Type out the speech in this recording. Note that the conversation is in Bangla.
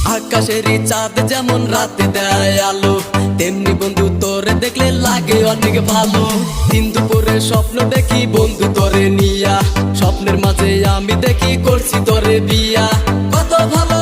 আকাশেরই চাঁদ যেমন রাতে দেয় আলো, তেমনি বন্ধু তোরে দেখলে লাগে অনেক ভালো। দিন দুপুরে স্বপ্ন দেখি বন্ধু তোরে নিয়া, স্বপ্নের মাঝে আমি দেখি করছি তোরে বিয়া। কত ভালো